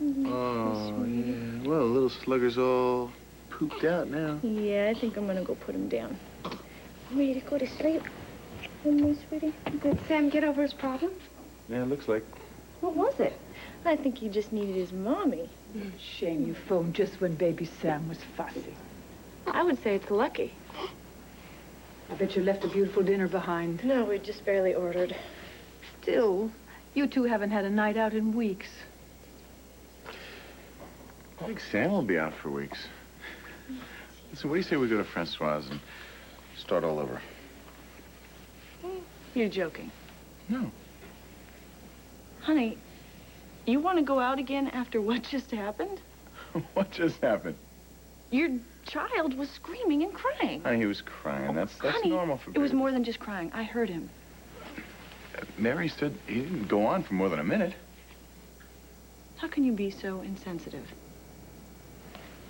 Oh, yeah. Well, the little slugger's all pooped out now. Yeah, I think I'm gonna go put him down. Ready to go to sleep? Me, sweetie? Did Sam get over his problem? Yeah, it looks like. What was it? I think he just needed his mommy. Shame you phoned just when baby Sam was fussy. I would say it's lucky. I bet you left a beautiful dinner behind. No, we just barely ordered. Still, you two haven't had a night out in weeks. I think Sam will be out for weeks. Listen, what do you say we go to Francois and start all over? You're joking. No. Honey, you want to go out again after what just happened? What just happened? Your child was screaming and crying. Honey, he was crying. That's Honey, normal for it was babies. more than just crying. I heard him. Mary said he didn't go on for more than a minute. How can you be so insensitive?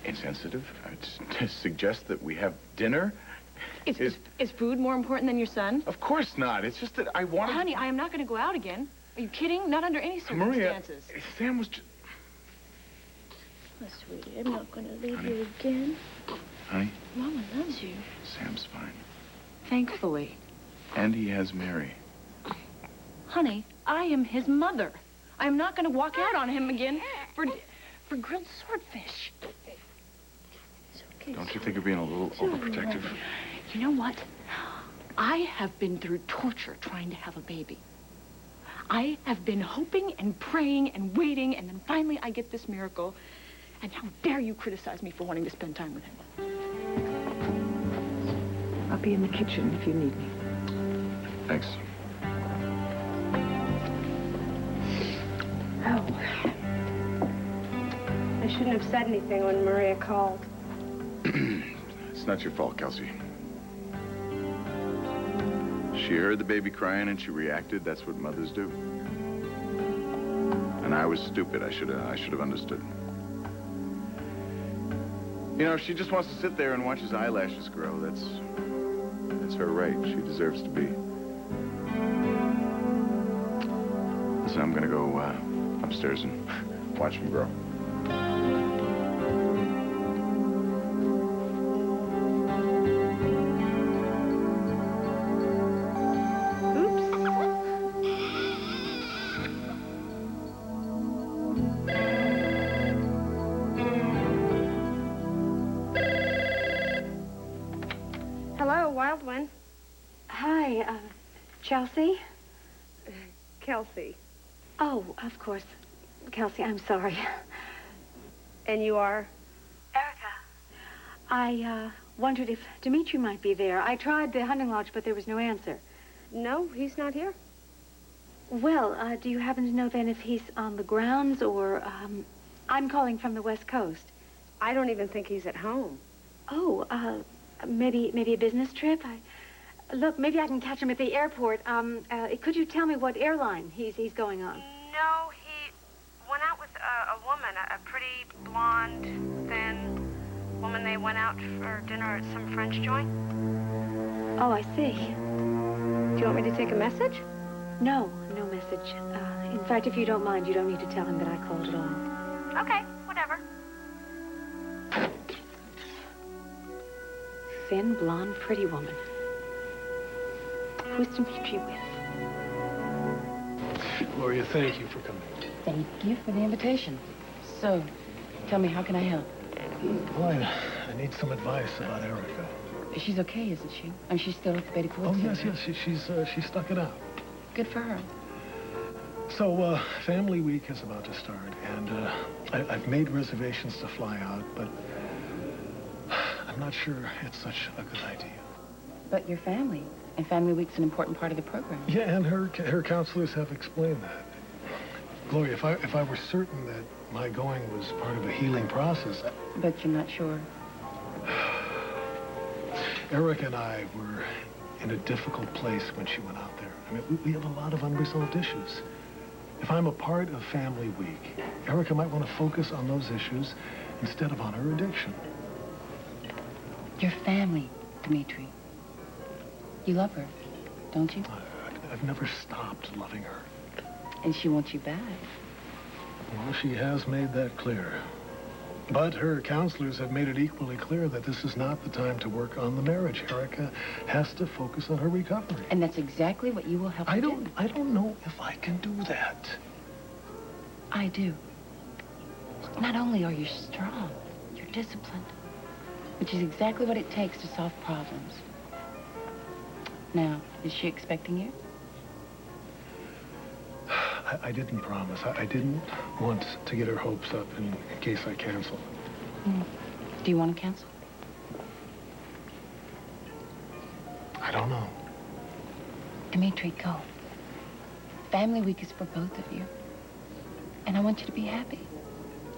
Insensitive? To suggest that we have dinner? Is food more important than your son? Of course not. It's just that I wanted... Honey, I am not going to go out again. Are you kidding? Not under any circumstances. Maria, Sam was just... Oh, sweetie, I'm not going to leave you again. Honey? Mama loves you. Sam's fine. Thankfully. And he has Mary. Honey, I am his mother. I am not going to walk out on him again for grilled swordfish. It's okay. Don't you think you're being a little overprotective? You know what? I have been through torture trying to have a baby. I have been hoping and praying and waiting, and then finally I get this miracle. And how dare you criticize me for wanting to spend time with him? I'll be in the kitchen if you need me. Thanks. Oh. I shouldn't have said anything when Maria called. It's not your fault, Kelsey. She heard the baby crying and she reacted. That's what mothers do. And I was stupid. I should have understood. You know, if she just wants to sit there and watch his eyelashes grow, that's her right. She deserves to be. Listen, I'm gonna go upstairs and watch him grow. Hello, Wild One. Hi, Chelsea? Kelsey. Oh, of course. Kelsey, I'm sorry. And you are? Erica. I wondered if Dimitri might be there. I tried the hunting lodge, but there was no answer. No, he's not here. Well, do you happen to know then if he's on the grounds or, I'm calling from the West Coast. I don't even think he's at home. Oh, maybe a business trip? Look, maybe I can catch him at the airport. Could you tell me what airline he's going on? No, he went out with a woman, a pretty blonde, thin woman. They went out for dinner at some French joint. Oh, I see. Do you want me to take a message? No message. In fact, if you don't mind, you don't need to tell him that I called at all. Okay, whatever. Thin, blonde, pretty woman. Who's Dimitri with? Gloria, thank you for coming. Thank you for the invitation. So, tell me, how can I help? Well, I need some advice about Erica. She's okay, isn't she? And she's still at the Betty Ford Oh, Center. yes, she stuck it out. Good for her. So, Family Week is about to start, and I've made reservations to fly out, but I'm not sure it's such a good idea. But your family, and Family Week's an important part of the program. Yeah, and her counselors have explained that. Gloria, if I were certain that my going was part of a healing process... But you're not sure? Eric and I were in a difficult place when she went out there. I mean, we have a lot of unresolved issues. If I'm a part of Family Week, Erica might want to focus on those issues instead of on her addiction. Your family, Dimitri. You love her, don't you? I've never stopped loving her. And she wants you back. Well, she has made that clear. But her counselors have made it equally clear that this is not the time to work on the marriage. Erica has to focus on her recovery. And that's exactly what you will help her do. I don't know if I can do that. I do. Not only are you strong, you're disciplined, which is exactly what it takes to solve problems. Now, is she expecting you? I didn't promise. I didn't want to get her hopes up in case I cancel. Do you want to cancel? I don't know. Dimitri, go. Family Week is for both of you. And I want you to be happy.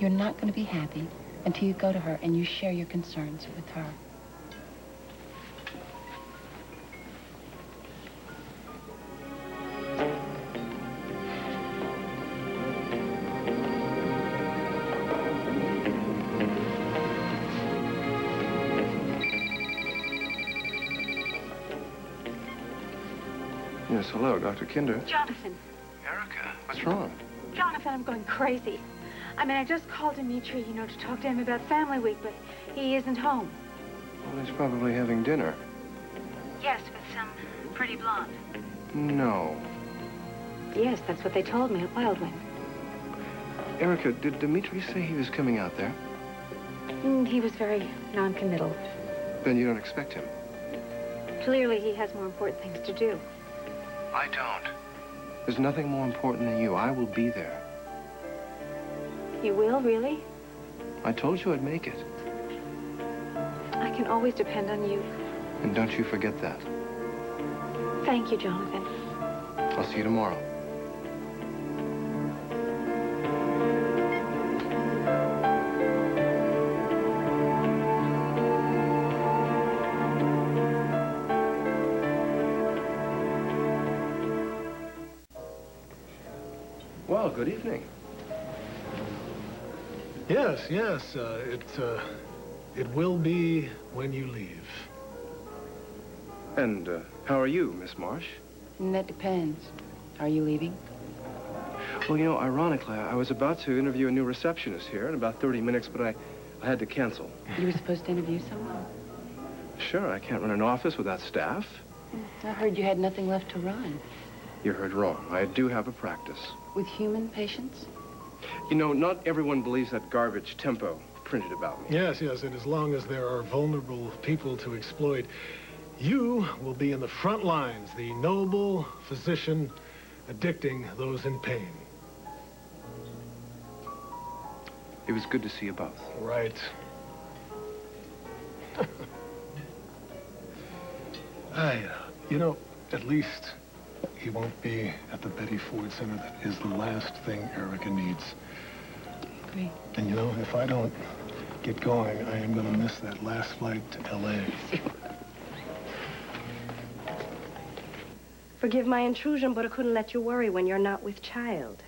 You're not going to be happy until you go to her and you share your concerns with her. Yes, hello, Dr. Kinder. Jonathan. Erica, what's wrong? Jonathan, I'm going crazy. I mean, I just called Dimitri, you know, to talk to him about Family Week, but he isn't home. Well, he's probably having dinner. Yes, with some pretty blonde. No. Yes, that's what they told me at Wildwind. Erica, did Dimitri say he was coming out there? He was very non-committal. Then you don't expect him. Clearly, he has more important things to do. I don't. There's nothing more important than you. I will be there. You will, really? I told you I'd make it. I can always depend on you. And don't you forget that. Thank you, Jonathan. I'll see you tomorrow. Well, good evening. Yes, it will be when you leave. And how are you, Miss Marsh? And that depends. Are you leaving? Well, you know, ironically, I was about to interview a new receptionist here in about 30 minutes, but I had to cancel. You were supposed to interview someone. Sure, I can't run an office without staff. I heard you had nothing left to run. You heard wrong. I do have a practice. With human patients? You know, not everyone believes that garbage Tempo printed about me. Yes, and as long as there are vulnerable people to exploit, you will be in the front lines, the noble physician addicting those in pain. It was good to see you both. Right. You know, at least he won't be at the Betty Ford Center. That is the last thing Erica needs. Agree. And you know, if I don't get going, I am going to miss that last flight to L.A. Forgive my intrusion, but I couldn't let you worry when you're not with child.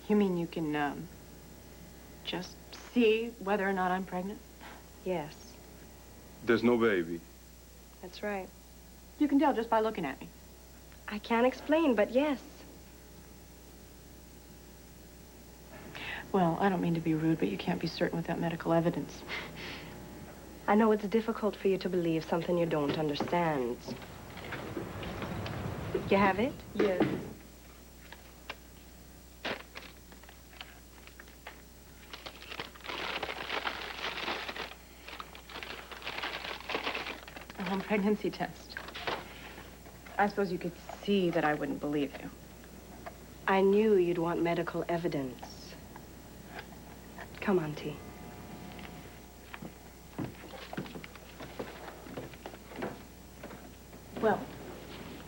You mean you can, just see whether or not I'm pregnant? Yes, There's no baby. that's right. You can tell just by looking at me. I can't explain, but yes. Well, I don't mean to be rude, but you can't be certain without medical evidence. I know it's difficult for you to believe something you don't understand. You have it? Yes. A home pregnancy test. I suppose you could see that I wouldn't believe you. I knew you'd want medical evidence. Come on, T. Well,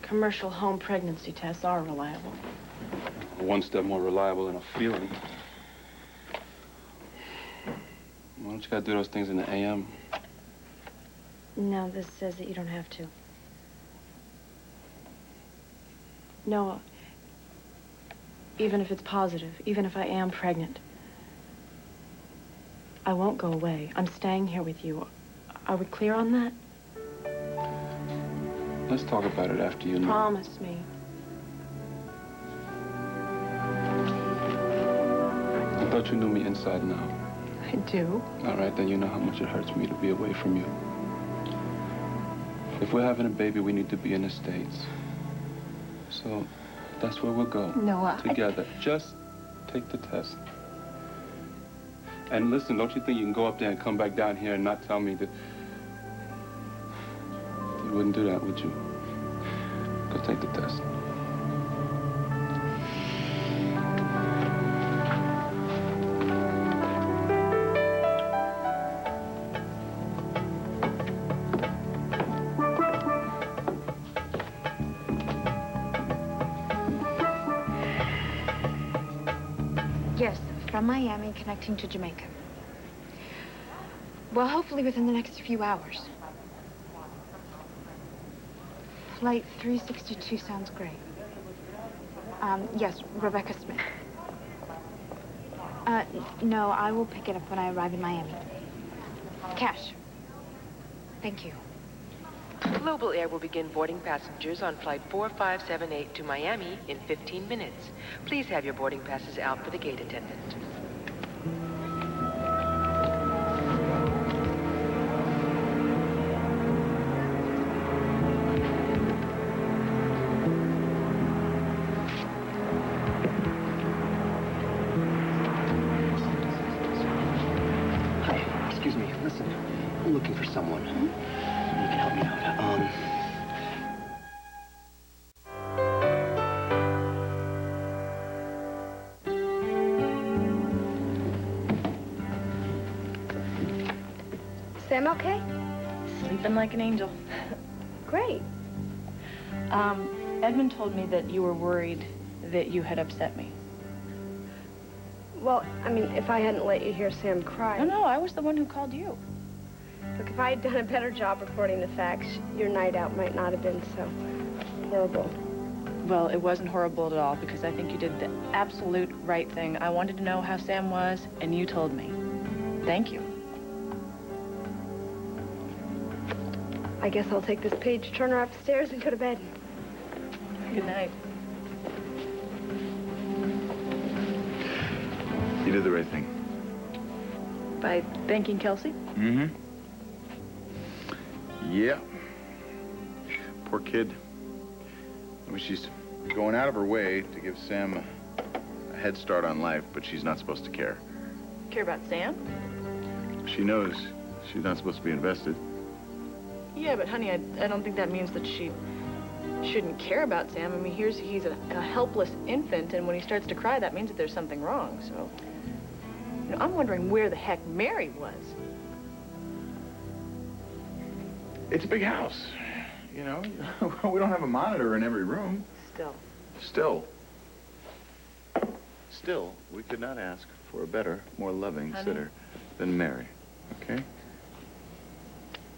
commercial home pregnancy tests are reliable. One step more reliable than a feeling. Why don't you gotta do those things in the AM? No, this says that you don't have to. No, even if it's positive, even if I am pregnant, I won't go away. I'm staying here with you. Are we clear on that? Let's talk about it after you know. Promise me. thought you knew me inside and out. I do. All right, then you know how much it hurts me to be away from you. If we're having a baby, we need to be in the States. So that's where we'll go. No, together. Just take the test. And listen, don't you think you can go up there and come back down here and not tell me that... You wouldn't do that, would you? Go take the test. Yes, from Miami, connecting to Jamaica. Well, hopefully within the next few hours. Flight 362 sounds great. Yes, Rebecca Smith. No, I will pick it up when I arrive in Miami. Cash. Thank you. Global Air will begin boarding passengers on Flight 4578 to Miami in 15 minutes. Please have your boarding passes out for the gate attendant. Hi, excuse me. Listen, I'm looking for someone. You can help me out. Sam okay? Sleeping like an angel. Great. Edmund told me that you were worried that you had upset me. Well, I mean, if I hadn't let you hear Sam cry... No, I was the one who called you. Look, if I had done a better job reporting the facts, your night out might not have been so horrible. Well, it wasn't horrible at all because I think you did the absolute right thing. I wanted to know how Sam was, and you told me. Thank you. I guess I'll take this page turner upstairs and go to bed. Good night. You did the right thing. By thanking Kelsey? Mm-hmm. Yeah. Poor kid. I mean, she's going out of her way to give Sam a head start on life, but she's not supposed to care. Care about Sam? She knows she's not supposed to be invested. Yeah, but honey, I don't think that means that she shouldn't care about Sam. I mean, he's a helpless infant, and when he starts to cry, that means that there's something wrong, so... You know, I'm wondering where the heck Mary was. It's a big house, you know? We don't have a monitor in every room. Still, we could not ask for a better, more loving sitter than Mary, okay?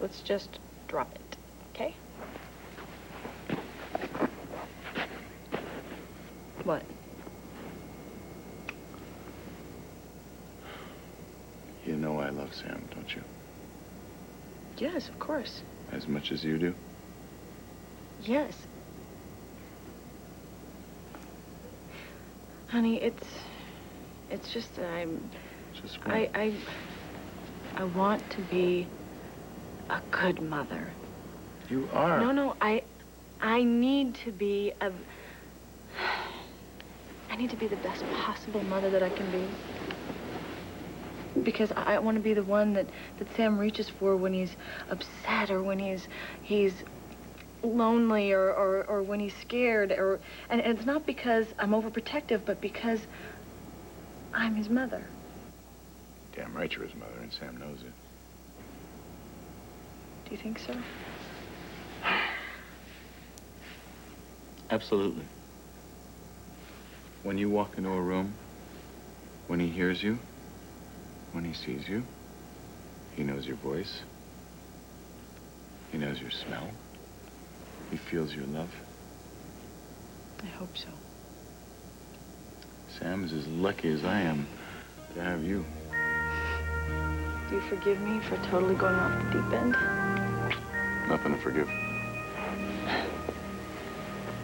Let's just drop it, okay? What? You know I love Sam, don't you? Yes, of course. As much as you do? Yes. Honey, it's just that Just what? I want to be a good mother. You are. No, I need to be I need to be the best possible mother that I can be. Because I want to be the one that Sam reaches for when he's upset or when he's lonely or when he's scared and it's not because I'm overprotective, but because I'm his mother. Damn right you're his mother, and Sam knows it. Do you think so? Absolutely. When you walk into a room, when he hears you, when he sees you, he knows your voice. He knows your smell. He feels your love. I hope so. Sam is as lucky as I am to have you. Do you forgive me for totally going off the deep end? Nothing to forgive.